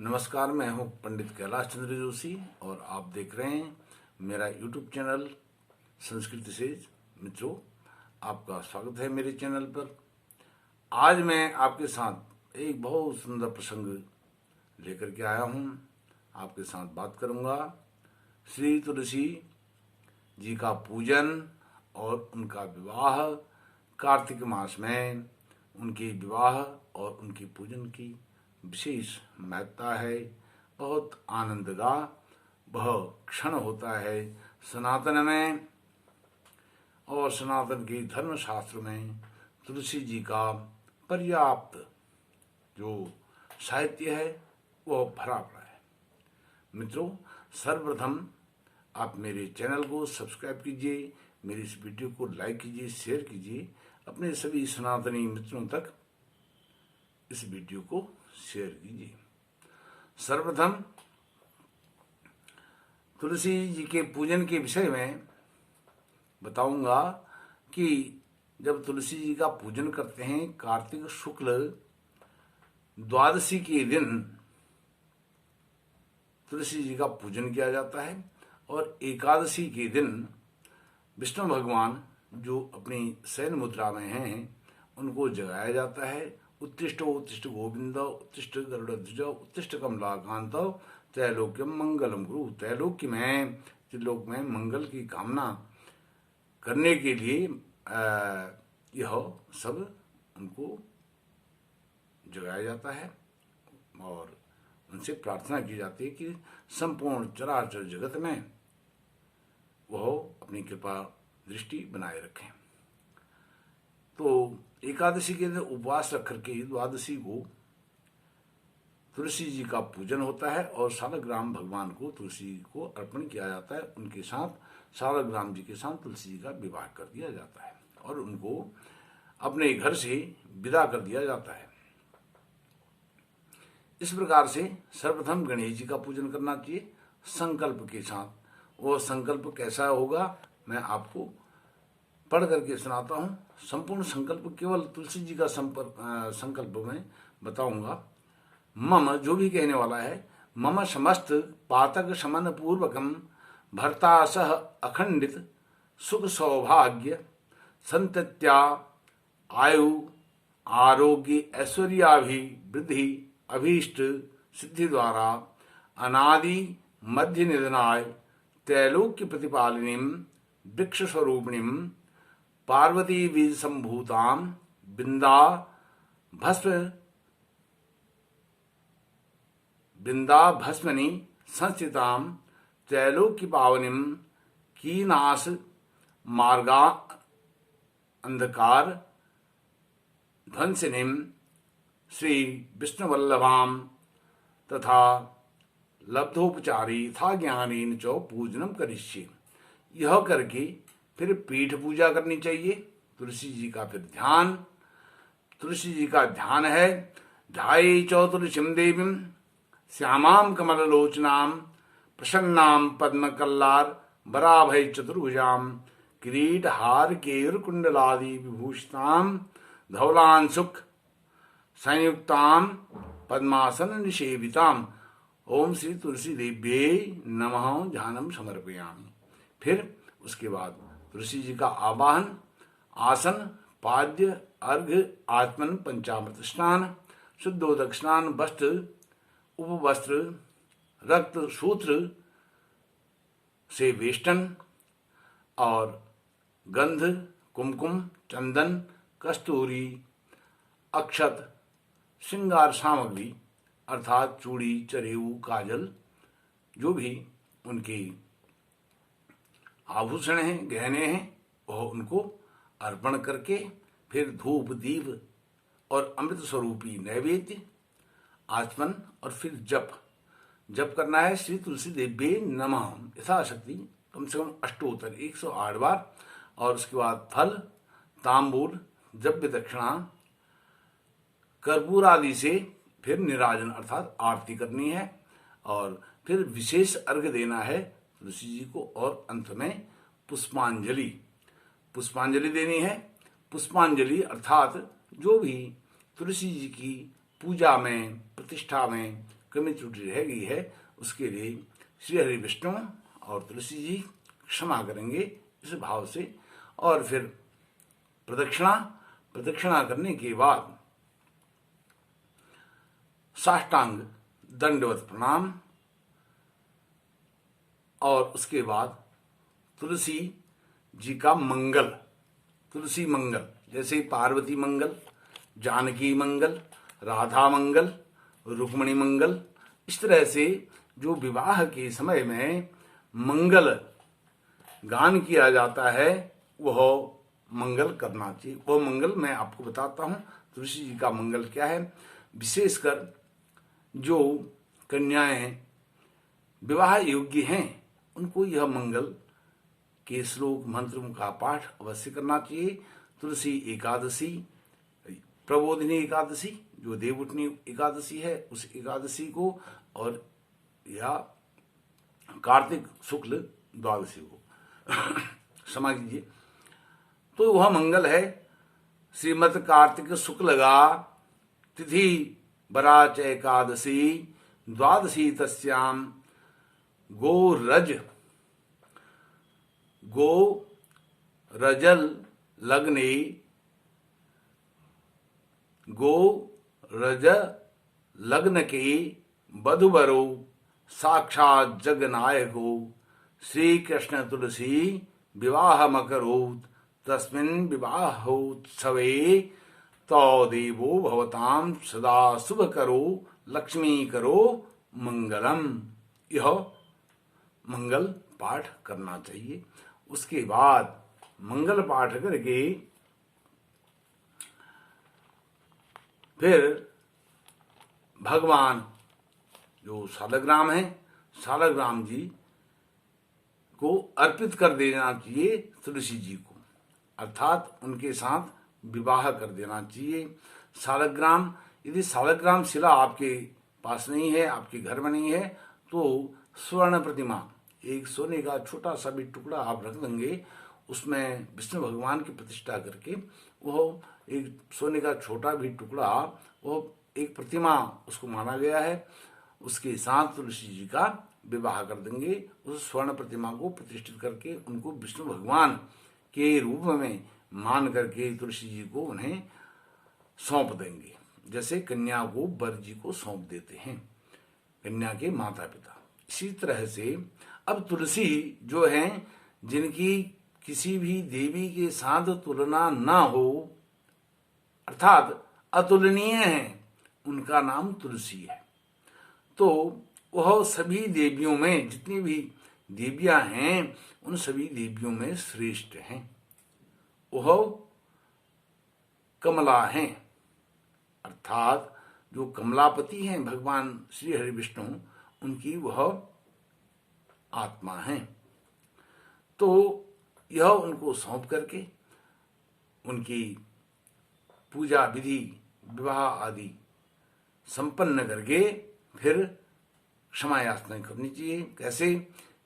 नमस्कार, मैं हूं पंडित कैलाश चंद्र जोशी और आप देख रहे हैं मेरा यूट्यूब चैनल संस्कृति से। मित्रों, आपका स्वागत है मेरे चैनल पर। आज मैं आपके साथ एक बहुत सुंदर प्रसंग लेकर के आया हूं। आपके साथ बात करूंगा श्री तुलसी जी का पूजन और उनका विवाह। कार्तिक मास में उनके विवाह और उनके पूजन की विशेष महत्ता है। बहुत आनंद का वह क्षण होता है सनातन में, और सनातन के धर्म शास्त्र में तुलसी जी का पर्याप्त जो साहित्य है वह भरा पड़ा है। मित्रों, सर्वप्रथम आप मेरे चैनल को सब्सक्राइब कीजिए, मेरी इस वीडियो को लाइक कीजिए, शेयर कीजिए, अपने सभी सनातनी मित्रों तक इस वीडियो को शेयर कीजिए। सर्वप्रथम तुलसी जी के पूजन के विषय में बताऊंगा कि जब तुलसी जी का पूजन करते हैं कार्तिक शुक्ल द्वादशी के दिन तुलसी जी का पूजन किया जाता है, और एकादशी के दिन विष्णु भगवान जो अपनी शयन मुद्रा में हैं उनको जगाया जाता है। उत्तिष्ठ उत्तिष्ठ गोविंद उत्तिष्ठ गरुड़ध्वज उत्तिष्ठ कमलाकांत त्रैलोक्यम मंगलम गुरु। त्रैलोक्य में त्रिलोक में मंगल की कामना करने के लिए यह सब उनको जगाया जाता है और उनसे प्रार्थना की जाती है कि संपूर्ण चराचर जगत में वह अपनी कृपा दृष्टि बनाए रखें। तो एकादशी के दिन उपवास रख करके द्वादशी को तुलसी जी का पूजन होता है और सालग्राम भगवान को तुलसी को अर्पण किया जाता है। उनके साथ सालग्राम जी के साथ तुलसी जी का विवाह कर दिया जाता है और उनको अपने घर से विदा कर दिया जाता है। इस प्रकार से सर्वप्रथम गणेश जी का पूजन करना चाहिए संकल्प के साथ। वो संकल्प कैसा होगा मैं आपको पढ़ करके सुनाता हूँ। संपूर्ण संकल्प केवल तुलसी जी का संकल्प में बताऊंगा। मम जो भी कहने वाला है, मम समस्त पातक शमन पूर्वकम भर्ता सह अखंडित सुख सौभाग्य संतत्या आयु आरोग्य ऐश्वर्याभिवृद्धि अभीष्ट सिद्धि द्वारा अनादि मध्य निधनाय त्रैलोक्य प्रतिपालिनीं वृक्ष स्वरूपिणीं पार्वती बीज संभूताम बिंदा भस्मनि संस्थिताम त्रैलोक्य पावनिम कीनाश मार्गा अंधकार ध्वंसिनीम श्री विष्णुवल्लभाम तथा लब्धोपचारी था ज्ञानेन च पूजनम करिष्ये। यह करके फिर पीठ पूजा करनी चाहिए। तुलसी जी का फिर ध्यान, तुलसी जी का ध्यान है ध्याये च तुलसीम देवीम श्यामां कमललोचनां प्रसन्नां पद्मकल्लार बराभय चतुर्भुजां किरीट हार केयूर कुंडलादि विभूषितां धौलान सुख संयुक्तां पद्मासन निषेवितां। ओम श्री तुलसी देव्ये नमः ध्यानम समर्पयामि। फिर उसके बाद तुलसी जी का आवाहन, आसन, पाद्य, अर्घ्य, आत्मन, पंचामृत स्नान, शुद्धोदक स्नान, वस्त्र, उपवस्त्र, रक्त सूत्र से वेष्टन और गंध, कुमकुम, चंदन, कस्तूरी, अक्षत, श्रृंगार सामग्री अर्थात चूड़ी, चरेऊ, काजल, जो भी उनके आभूषण हैं, गहने हैं, वह उनको अर्पण करके फिर धूप, दीप और अमृत स्वरूपी नैवेद्य, आचमन और फिर जप करना है श्री तुलसी देव्ये नमः यथाशक्ति कम से कम अष्टोत्तर 108 बार। और उसके बाद फल, तांबूल, द्रव्य दक्षिणा, कर्पूर आदि से फिर निराजन अर्थात आरती करनी है और फिर विशेष अर्घ्य देना है तुलसी जी को। और अंत में पुष्पांजलि देनी है। पुष्पांजलि अर्थात जो भी तुलसी जी की पूजा में, प्रतिष्ठा में कमी त्रुटि रह गई है उसके लिए श्री हरि विष्णु और तुलसी जी क्षमा करेंगे इस भाव से। और फिर प्रदक्षिणा करने के बाद साष्टांग दंडवत प्रणाम, और उसके बाद तुलसी जी का मंगल, तुलसी मंगल, जैसे पार्वती मंगल, जानकी मंगल, राधा मंगल, रुक्मणी मंगल, इस तरह से जो विवाह के समय में मंगल गान किया जाता है वह मंगल करना चाहिए। वह मंगल मैं आपको बताता हूं। तुलसी जी का मंगल क्या है। विशेषकर जो कन्याएं विवाह योग्य हैं उनको यह मंगल के श्लोक मंत्र का पाठ अवश्य करना चाहिए। तुलसी एकादशी, प्रबोधिनी एकादशी जो देवउठनी एकादशी है उस एकादशी को, और या कार्तिक शुक्ल द्वादशी को क्षमा कीजिए, तो वह मंगल है। श्रीमद कार्तिक शुक्लगा तिथि बराच एकादशी द्वादशी तस्याम गो रजल लग्ने गो रज लग्न के वधुवरो साक्षात जगनायको श्री कृष्ण तुलसी विवाह मकरोत् तस्मिन् विवाहोत्सवे तो देवो भवताम सदा शुभ करो लक्ष्मी करो मंगलम। यह मंगल पाठ करना चाहिए। उसके बाद मंगल पाठ करके फिर भगवान जो सालग्राम है, सालग्राम जी को अर्पित कर देना चाहिए तुलसी जी को, अर्थात उनके साथ विवाह कर देना चाहिए। सालग्राम, यदि सालग्राम शिला आपके पास नहीं है, आपके घर में नहीं है, तो स्वर्ण प्रतिमा, एक सोने का छोटा सा भी टुकड़ा आप रख देंगे, उसमें विष्णु भगवान की प्रतिष्ठा करके वह एक सोने का छोटा भी टुकड़ा, वह एक प्रतिमा उसको माना गया है, उसके साथ तुलसी जी का विवाह कर देंगे। उस स्वर्ण प्रतिमा को प्रतिष्ठित करके उनको विष्णु भगवान के रूप में मान करके तुलसी जी को उन्हें सौंप देंगे, जैसे कन्या को वर जी को सौंप देते हैं कन्या के माता पिता। इसी तरह से अब तुलसी जो हैं, जिनकी किसी भी देवी के साथ तुलना ना हो, अर्थात अतुलनीय है, उनका नाम तुलसी है। तो वह सभी देवियों में, जितनी भी देवियां हैं उन सभी देवियों में श्रेष्ठ हैं। वह कमला हैं, अर्थात जो कमलापति हैं भगवान श्री हरि विष्णु, उनकी वह आत्मा है। तो यह उनको सौंप करके उनकी पूजा विधि विवाह आदि संपन्न करके फिर क्षमा याचना करनी चाहिए। कैसे?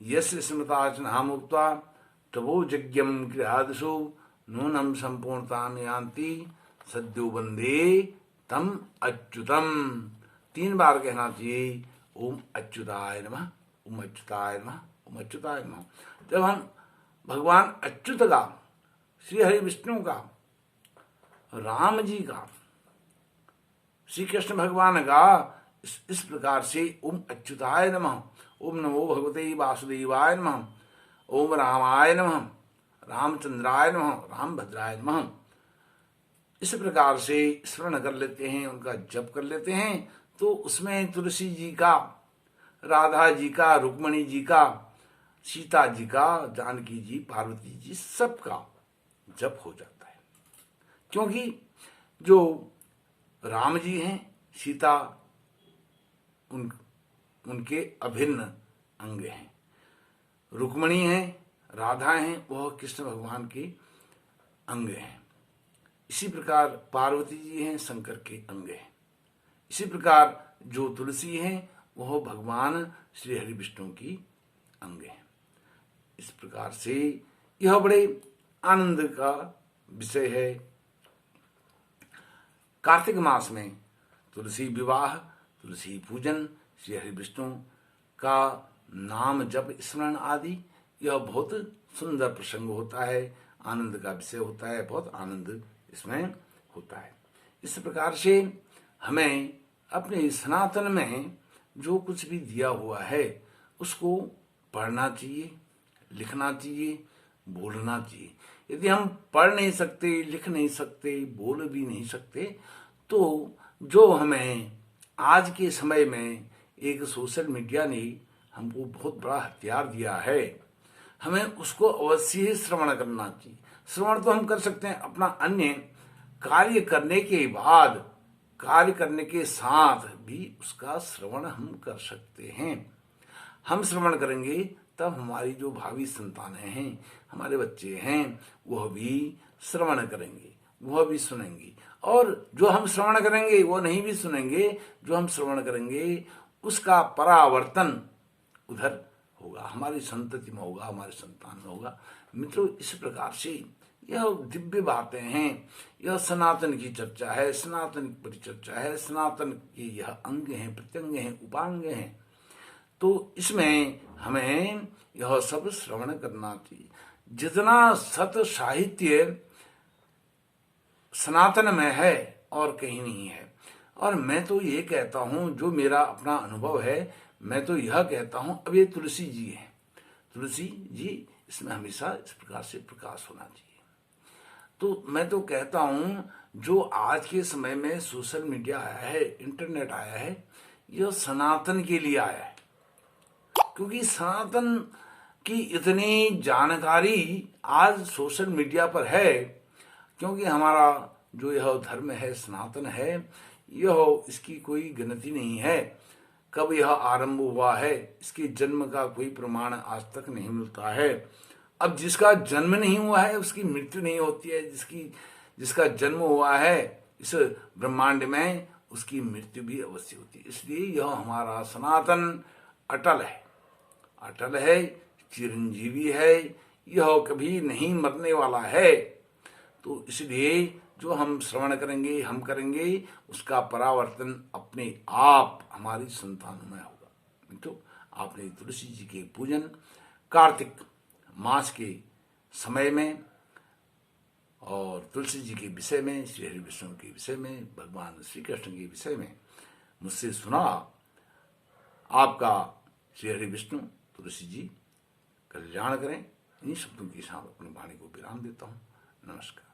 यस्य स्मृतार्चनाम् उक्त्वा तवो यज्ञं गृहादिषु नूनं संपूर्णतां यान्ति सद्यो वन्दे तम अच्युतम। 3 बार कहना चाहिए, ओम अच्युताय नमः, ओम अच्युताय नमः, ओम अच्युताय नमः। जब हम भगवान अच्युत का, श्री हरि विष्णु का, राम जी का, श्री कृष्ण भगवान का इस प्रकार से ओम अच्युताय नमः, ओम नमो भगवते वासुदेवाय नमः, ओम रामाय नमः, रामचंद्राय नमः, रामभद्राय नमः, इस प्रकार से स्मरण कर लेते हैं, उनका जप कर लेते हैं। तो उसमें तुलसी जी का, राधा जी का, रुक्मणी जी का, सीता जी का, जानकी जी, पार्वती जी, सबका जप हो जाता है। क्योंकि जो राम जी हैं, सीता उनके अभिन्न अंग हैं, रुक्मणी हैं, राधा हैं, वह कृष्ण भगवान के अंग हैं। इसी प्रकार पार्वती जी हैं, शंकर के अंग हैं। इसी प्रकार जो तुलसी हैं वह भगवान श्री हरि विष्णु की अंग हैं। इस प्रकार से यह बड़े आनंद का विषय है। कार्तिक मास में तुलसी विवाह, तुलसी पूजन, श्री हरि विष्णु का नाम जप स्मरण आदि, यह बहुत सुंदर प्रसंग होता है, आनंद का विषय होता है, बहुत आनंद इसमें होता है। इस प्रकार से हमें अपने सनातन में जो कुछ भी दिया हुआ है उसको पढ़ना चाहिए, लिखना चाहिए, बोलना चाहिए। यदि हम पढ़ नहीं सकते, लिख नहीं सकते, बोल भी नहीं सकते, तो जो हमें आज के समय में एक सोशल मीडिया ने हमको बहुत बड़ा हथियार दिया है, हमें उसको अवश्य ही श्रवण करना चाहिए। श्रवण तो हम कर सकते हैं, अपना अन्य कार्य करने के बाद, कार्य करने के साथ भी उसका श्रवण हम कर सकते हैं। हम श्रवण करेंगे तब हमारी जो भावी संतानें हैं, हमारे बच्चे हैं, वह भी श्रवण करेंगे, वह भी सुनेंगे। और जो हम श्रवण करेंगे वो नहीं भी सुनेंगे, जो हम श्रवण करेंगे उसका परावर्तन उधर होगा, हमारी संतति में होगा, हमारे संतान में होगा। मित्रों, इस प्रकार से यह दिव्य बातें हैं, यह सनातन की चर्चा है, सनातन की परिचर्चा है, सनातन के यह अंग हैं, प्रत्यंग हैं, उपांग हैं। तो इसमें हमें यह सब श्रवण करना चाहिए। जितना सत साहित्य सनातन में है और कहीं नहीं है। और मैं तो ये कहता हूं, जो मेरा अपना अनुभव है, मैं तो यह कहता हूं, अब ये तुलसी जी है, तुलसी जी, इसमें हमेशा इस प्रकार से प्रकाश होना चाहिए। तो मैं तो कहता हूं, जो आज के समय में सोशल मीडिया आया है, इंटरनेट आया है, यह सनातन के लिए आया है। क्योंकि सनातन की इतनी जानकारी आज सोशल मीडिया पर है, क्योंकि हमारा जो यह धर्म है, सनातन है, यह इसकी कोई गिनती नहीं है। कब यह आरंभ हुआ है, इसके जन्म का कोई प्रमाण आज तक नहीं मिलता है। अब जिसका जन्म नहीं हुआ है उसकी मृत्यु नहीं होती है, जिसका जन्म हुआ है इस ब्रह्मांड में, उसकी मृत्यु भी अवश्य होती है। इसलिए यह हमारा सनातन अटल है, अटल है, चिरंजीवी है, यह कभी नहीं मरने वाला है। तो इसलिए जो हम श्रवण करेंगे, हम करेंगे, उसका परावर्तन अपने आप हमारी संतानों में होगा। तो आपने तुलसी जी के पूजन कार्तिक मास के समय में और तुलसी जी के विषय में, श्री हरि विष्णु के विषय में, भगवान श्री कृष्ण के विषय में मुझसे सुना। आपका श्री हरि विष्णु तुलसी जी कल्याण करें। इन्हीं शब्दों के साथ अपनी वाणी को विराम देता हूँ। नमस्कार।